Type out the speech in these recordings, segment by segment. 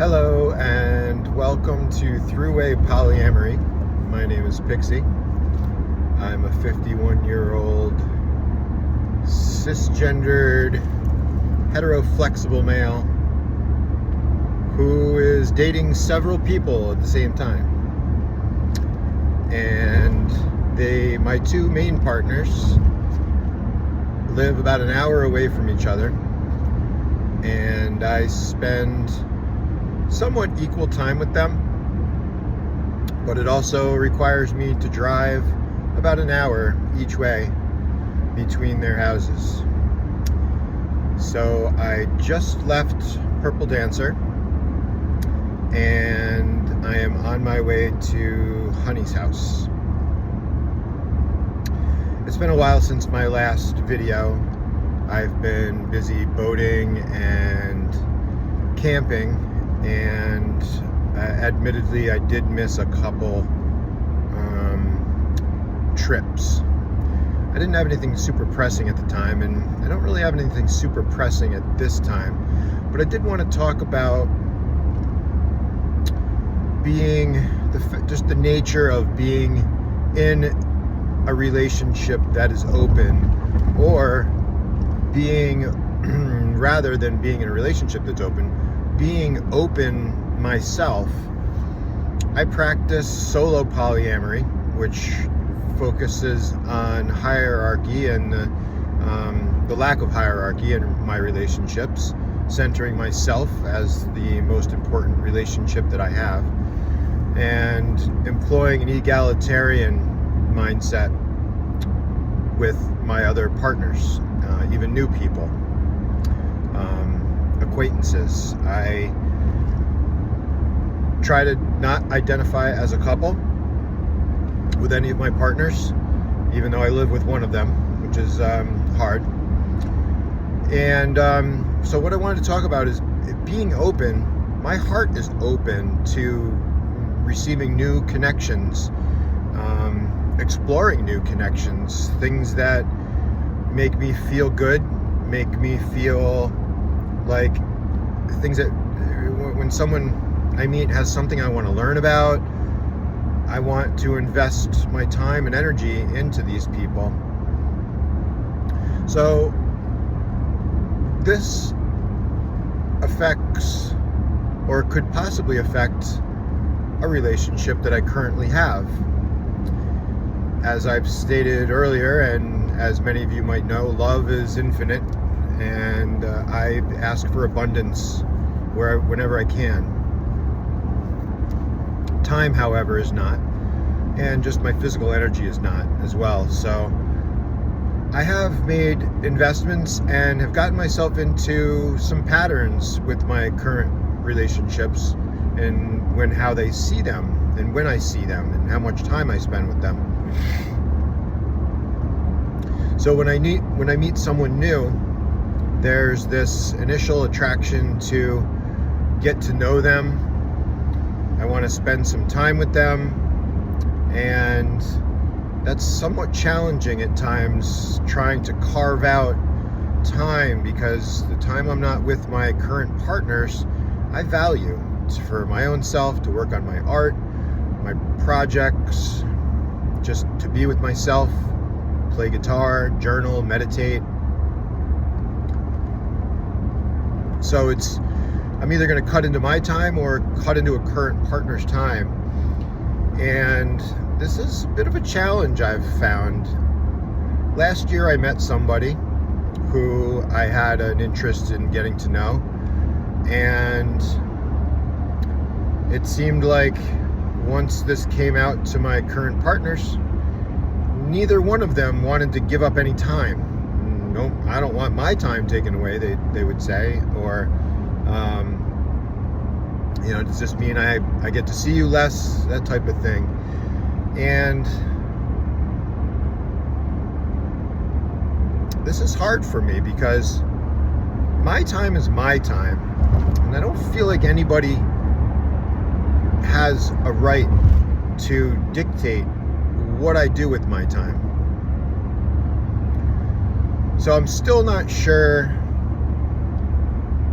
Hello and welcome to Throughway Polyamory. My name is Pixie. I'm a 51-year-old cisgendered heteroflexible male who is dating several people at the same time. And my two main partners live about an hour away from each other, and I spend somewhat equal time with them, but it also requires me to drive about an hour each way between their houses. So I just left Purple Dancer and I am on my way to Honey's house. It's been a while since my last video. I've been busy boating and camping, and admittedly I did miss a couple trips. I didn't have anything super pressing at the time, and I don't really have anything super pressing at this time, but I did want to talk about just the nature of being in a relationship that is open, or being rather than being in a relationship that's open, being open myself. I practice solo polyamory, which focuses on hierarchy and the lack of hierarchy in my relationships, centering myself as the most important relationship that I have, and employing an egalitarian mindset with my other partners, even new people, acquaintances. I try to not identify as a couple with any of my partners, even though I live with one of them, which is hard. And so what I wanted to talk about is being open. My heart is open to receiving new connections, exploring new connections, things that make me feel good, make me feel like things that when someone I meet has something I want to learn about, I want to invest my time and energy into these people. So this affects, or could possibly affect, a relationship that I currently have. As I've stated earlier, and as many of you might know, love is infinite, and I ask for abundance whenever I can. Time, however, is not, and just my physical energy is not as well. So I have made investments and have gotten myself into some patterns with my current relationships, and how they see them, and when I see them, and how much time I spend with them. So when I meet someone new, there's this initial attraction to get to know them. I want to spend some time with them, and that's somewhat challenging at times, trying to carve out time, because the time I'm not with my current partners, I value. It's for my own self, to work on my art, my projects, just to be with myself, play guitar, journal, meditate. So I'm either going to cut into my time or cut into a current partner's time. And this is a bit of a challenge I've found. Last year I met somebody who I had an interest in getting to know, and it seemed like once this came out to my current partners, neither one of them wanted to give up any time. No, I don't want my time taken away, they would say, or does this mean I get to see you less, that type of thing. And this is hard for me, because my time is my time, and I don't feel like anybody has a right to dictate what I do with my time. So I'm still not sure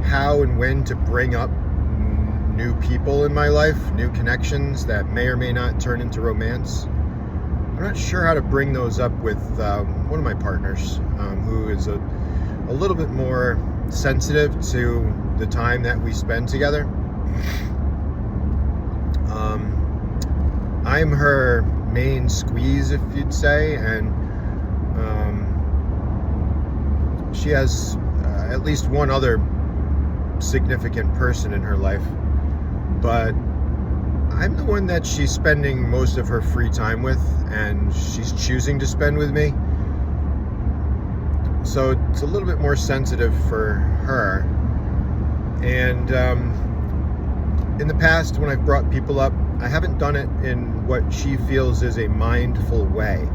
how and when to bring up new people in my life, new connections that may or may not turn into romance. I'm not sure how to bring those up with one of my partners, who is a little bit more sensitive to the time that we spend together. I'm her main squeeze, if you'd say, and she has at least one other significant person in her life, but I'm the one that she's spending most of her free time with, and she's choosing to spend with me. So it's a little bit more sensitive for her. And in the past, when I've brought people up, I haven't done it in what she feels is a mindful way.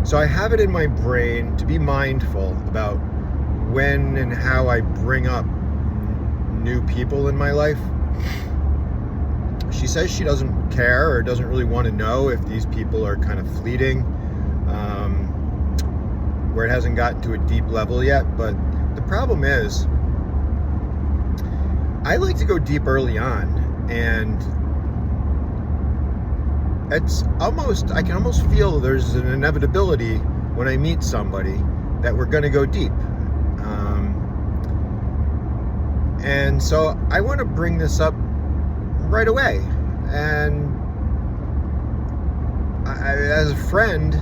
So I have it in my brain to be mindful about when and how I bring up new people in my life. She says she doesn't care or doesn't really want to know if these people are kind of fleeting, where it hasn't gotten to a deep level yet. But the problem is, I like to go deep early on, and I can almost feel there's an inevitability when I meet somebody that we're going to go deep. And so I want to bring this up right away. And as a friend,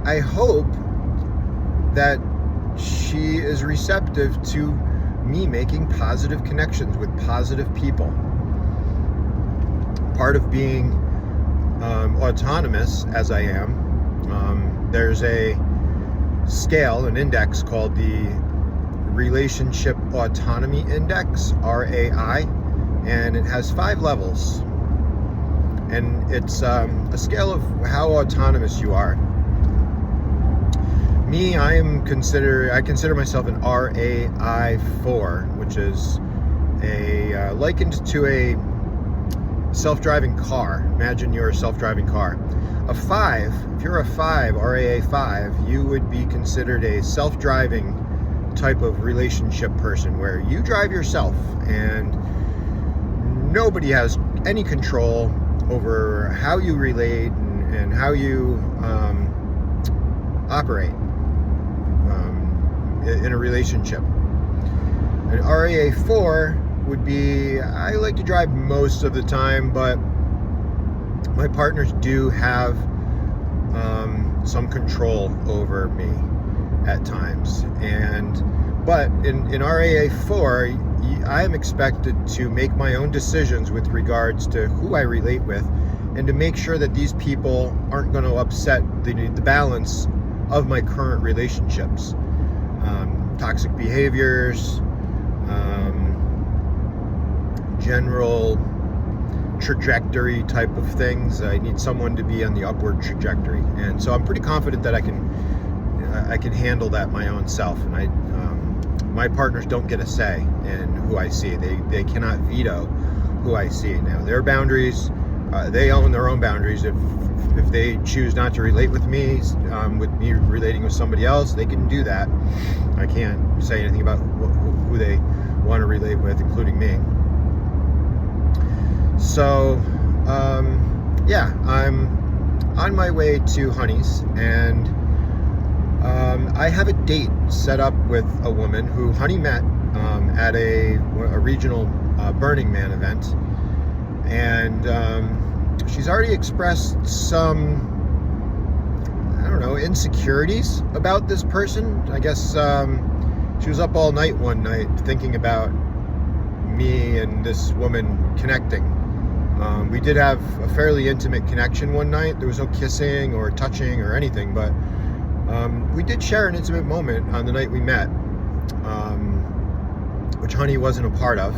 I hope that she is receptive to me making positive connections with positive people. Part of being autonomous, as I am, there's a scale, an index called the Relationship Autonomy Index, RAI, and it has 5 levels. And it's a scale of how autonomous you are. Me, I consider myself an RAI 4, which is likened to a self-driving car. Imagine you're a self-driving car. A 5, if you're a 5, RAA 5, you would be considered a self-driving type of relationship person, where you drive yourself and nobody has any control over how you relate and how you operate in a relationship. An RAA 4 would be, I like to drive most of the time, but my partners do have some control over me at times. But in RAA 4, I am expected to make my own decisions with regards to who I relate with, and to make sure that these people aren't going to upset the balance of my current relationships. Toxic behaviors, general trajectory type of things. I need someone to be on the upward trajectory, and so I'm pretty confident that I can handle that my own self. And my partners don't get a say in who I see. They cannot veto who I see. Now, their boundaries, they own their own boundaries. If they choose not to relate with me relating with somebody else, they can do that. I can't say anything about who they want to relate with, including me. So, I'm on my way to Honey's, and I have a date set up with a woman who Honey met at a regional Burning Man event, and she's already expressed some, insecurities about this person. I guess she was up all night one night thinking about me and this woman connecting. We did have a fairly intimate connection one night. There was no kissing or touching or anything, but we did share an intimate moment on the night we met, which Honey wasn't a part of.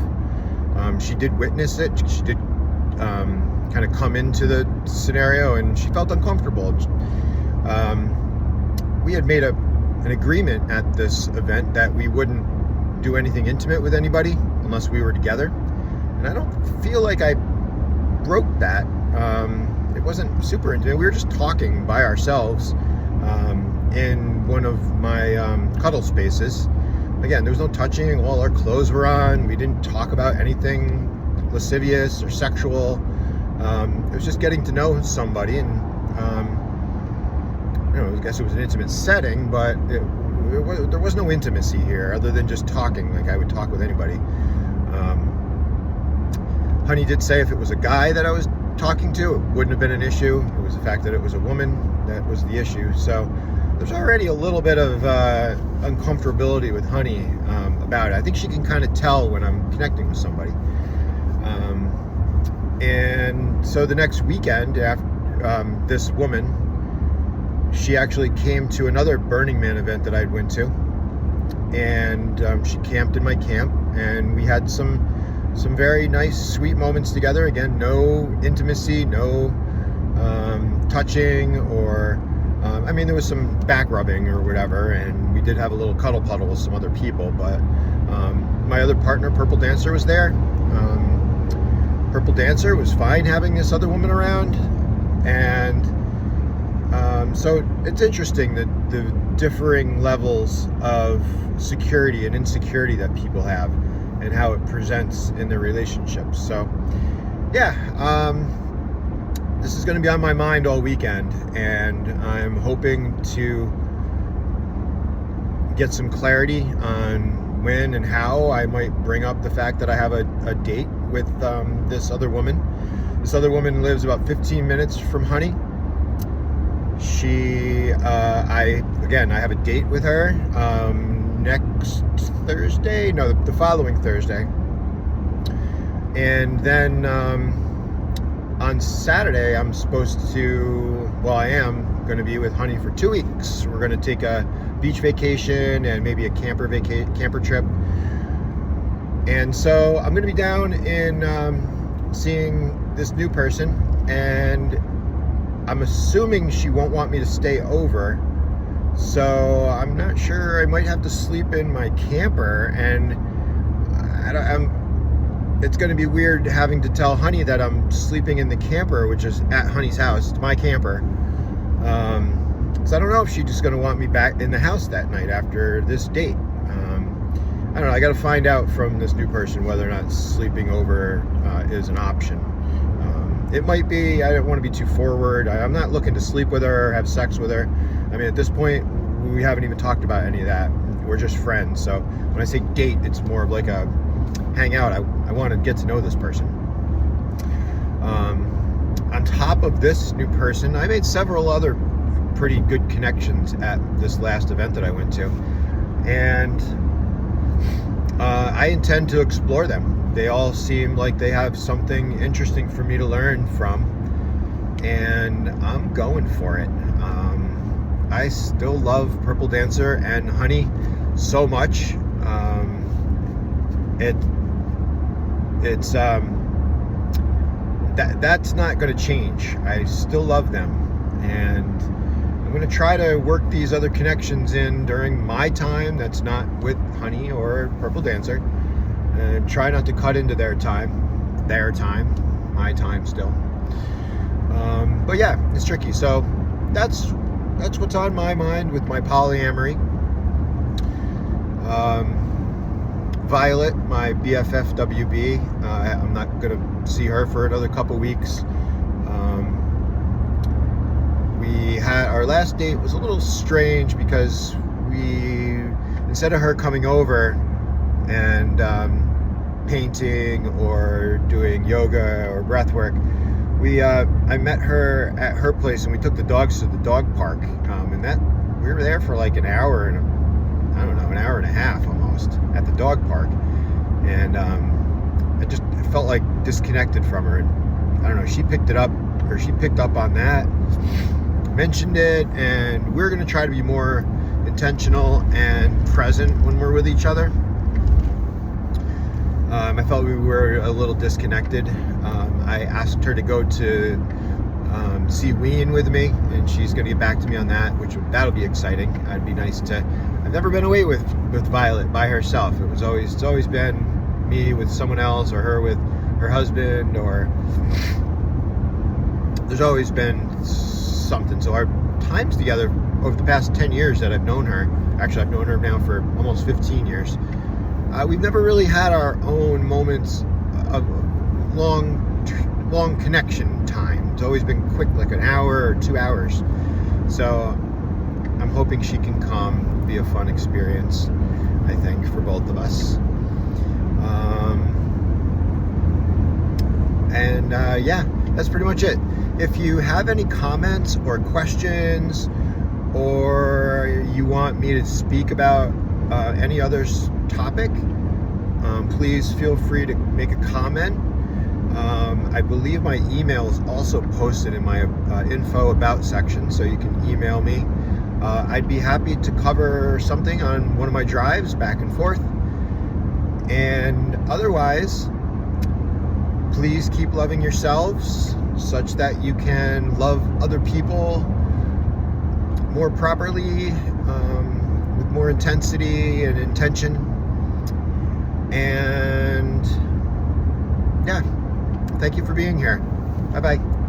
She did witness it. She did kind of come into the scenario, and she felt uncomfortable. We had made an agreement at this event that we wouldn't do anything intimate with anybody unless we were together, and I don't feel like I broke that. It wasn't super intimate. We were just talking by ourselves in one of my cuddle spaces. Again, there was no touching. All our clothes were on. We didn't talk about anything lascivious or sexual. It was just getting to know somebody, and I guess it was an intimate setting, but there was no intimacy here other than just talking like I would talk with anybody. Honey did say if it was a guy that I was talking to, it wouldn't have been an issue. It was the fact that it was a woman that was the issue. So there's already a little bit of uncomfortability with Honey about it. I think she can kind of tell when I'm connecting with somebody. And so the next weekend, after this woman, she actually came to another Burning Man event that I'd went to, and she camped in my camp, and we had some very nice, sweet moments together. Again, no intimacy, no touching, or there was some back rubbing or whatever, and we did have a little cuddle puddle with some other people, but my other partner, Purple Dancer, was there. Purple Dancer was fine having this other woman around, and so it's interesting that the differing levels of security and insecurity that people have and how it presents in their relationships. So yeah, this is going to be on my mind all weekend, and I'm hoping to get some clarity on when and how I might bring up the fact that I have a date with this other woman. This other woman lives about 15 minutes from Honey. I have a date with her next Thursday, the following Thursday, and then on Saturday I am going to be with Honey for 2 weeks. We're going to take a beach vacation and maybe a camper trip, and so I'm going to be down in seeing this new person, and I'm assuming she won't want me to stay over, so I'm not sure. I might have to sleep in my camper, and it's going to be weird having to tell Honey that I'm sleeping in the camper, which is at Honey's house. It's my camper. So I don't know if she's just going to want me back in the house that night after this date. I don't know. I got to find out from this new person whether or not sleeping over is an option. It might be. I don't want to be too forward. I'm not looking to sleep with her or have sex with her. At this point, we haven't even talked about any of that. We're just friends. So when I say date, it's more of like a hang out. I want to get to know this person. On top of this new person, I made several other pretty good connections at this last event that I went to, and I intend to explore them. They all seem like they have something interesting for me to learn from, and I'm going for it. I still love Purple Dancer and Honey so much. That's not going to change. I still love them, and I'm going to try to work these other connections in during my time that's not with Honey or Purple Dancer, and try not to cut into their time, my time still. But yeah, it's tricky. So that's what's on my mind with my polyamory. Violet, my BFF WB, I'm not going to see her for another couple weeks. We had our last date was a little strange because instead of her coming over and painting or doing yoga or breath work, I met her at her place, and we took the dogs to the dog park, and that we were there for like an hour and an hour and a half almost at the dog park, and I just felt like disconnected from her, and I don't know, she picked up on that, mentioned it, and we're going to try to be more intentional and present when we're with each other. I felt we were a little disconnected. I asked her to go to see Ween with me, and she's going to get back to me on that, that'll be exciting. It'd be nice to. I've never been away with Violet by herself. It's always been me with someone else, or her with her husband, or there's always been something. So our times together over the past 10 years that I've known her, actually I've known her now for almost 15 years, we've never really had our own moments of long connection time. It's always been quick, like an hour or 2 hours. So I'm hoping she can come. Be a fun experience, I think, for both of us. Yeah, that's pretty much it. If you have any comments or questions, or you want me to speak about any other topic, please feel free to make a comment. I believe my email is also posted in my info about section, so you can email me. I'd be happy to cover something on one of my drives back and forth. And otherwise, please keep loving yourselves such that you can love other people more properly, with more intensity and intention. And yeah, thank you for being here. Bye-bye.